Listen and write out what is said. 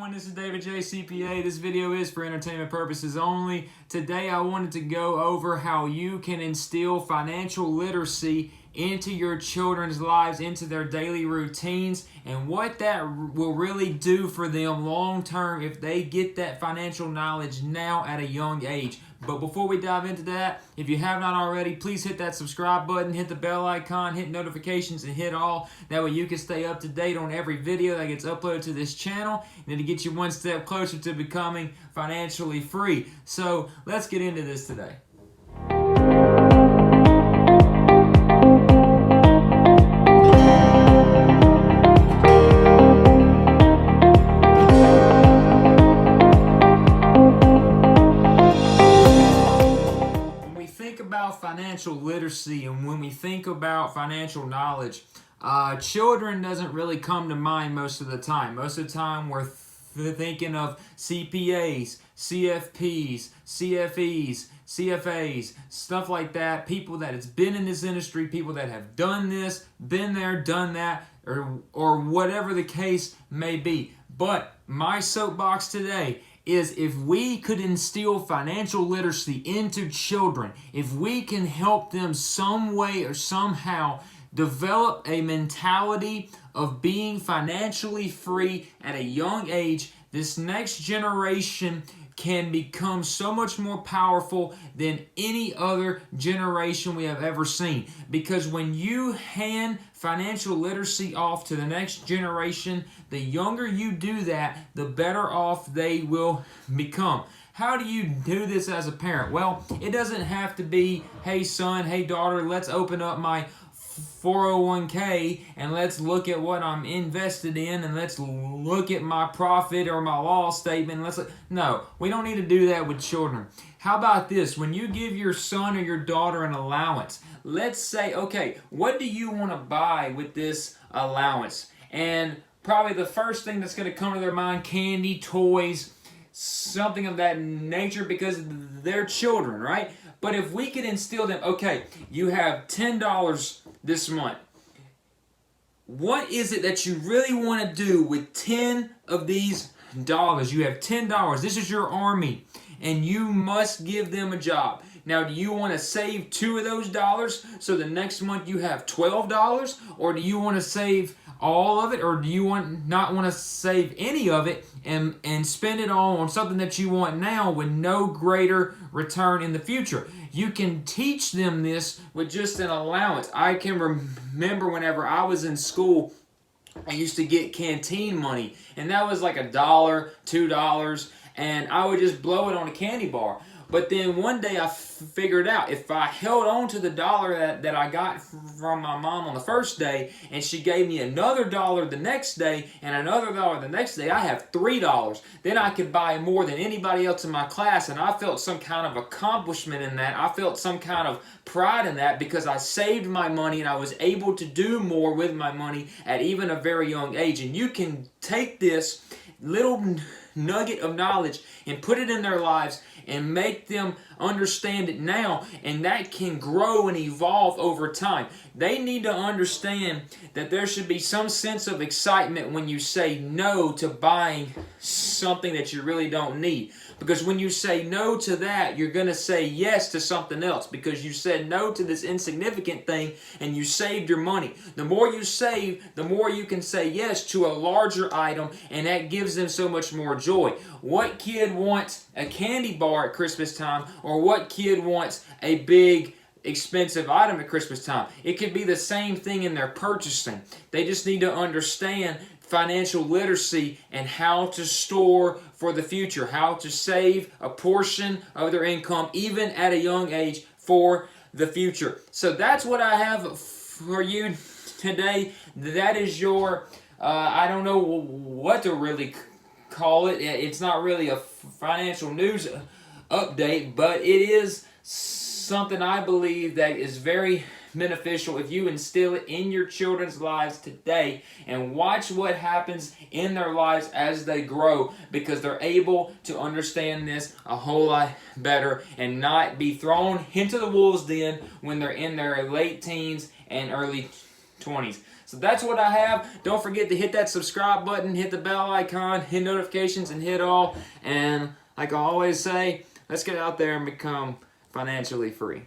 everyone, this is David J. CPA. This video is for entertainment purposes only. Today I wanted to go over how you can instill financial literacy into your children's lives, into their daily routines, and what that will really do for them long term if they get that financial knowledge now at a young age. But before we dive into that, if you have not already, please hit that subscribe button, hit the bell icon, hit notifications, and hit all. That way you can stay up to date on every video that gets uploaded to this channel, and to get you one step closer to becoming financially free. So let's get into this today. Financial literacy, and when we think about financial knowledge, children doesn't really come to mind most of the time. Most of the time we're thinking of CPAs, CFPs, CFEs, CFAs, stuff like that, people that has been in this industry, people that have done this, been there, done that, or whatever the case may be. But my soapbox today is if we could instill financial literacy into children, if we can help them some way or somehow develop a mentality of being financially free at a young age, this next generation can become so much more powerful than any other generation we have ever seen. Because when you hand financial literacy off to the next generation, the younger you do that, the better off they will become. How do you do this as a parent? Well, it doesn't have to be, hey son, hey daughter, let's open up my 401k and let's look at what I'm invested in, and let's look at my profit or my loss statement. No, we don't need to do that with children. How about this? When you give your son or your daughter an allowance, let's say, okay, what do you want to buy with this allowance? And probably the first thing that's going to come to their mind, candy, toys, something of that nature, because they're children, right? But if we could instill them, okay, you have $10 this month. What is it that you really want to do with 10 of these dollars? You have $10. This is your army, and you must give them a job. Now, do you want to save 2 of those dollars so the next month you have $12? Or do you want to save all of it? Or do you not want to save any of it and spend it all on something that you want now with no greater return in the future? You can teach them this with just an allowance. I can remember whenever I was in school, I used to get canteen money, and that was like $1, $2, and I would just blow it on a candy bar. But then one day I figured out if I held on to the dollar that I got from my mom on the first day, and she gave me another dollar the next day and another dollar the next day, I have $3. Then I could buy more than anybody else in my class, and I felt some kind of accomplishment in that. I felt some kind of pride in that because I saved my money and I was able to do more with my money at even a very young age. And you can take this little nugget of knowledge and put it in their lives and make them understand it now, and that can grow and evolve over time. They need to understand that there should be some sense of excitement when you say no to buying something that you really don't need. Because when you say no to that, you're going to say yes to something else, because you said no to this insignificant thing and you saved your money. The more you save, the more you can say yes to a larger item, and that gives them so much more joy. What kid wants a candy bar at Christmas time, or what kid wants a big expensive item at Christmas time? It could be the same thing in their purchasing. They just need to understand financial literacy and how to store for the future, how to save a portion of their income even at a young age for the future. So that's what I have for you today. That is your, I don't know what to really call it. It's not really a financial news update, but it is something I believe that is very beneficial if you instill it in your children's lives today, and watch what happens in their lives as they grow, because they're able to understand this a whole lot better and not be thrown into the wolves' den when they're in their late teens and early 20s. So that's what I have. Don't forget to hit that subscribe button, hit the bell icon, hit notifications, and hit all. And like I always say, let's get out there and become financially free.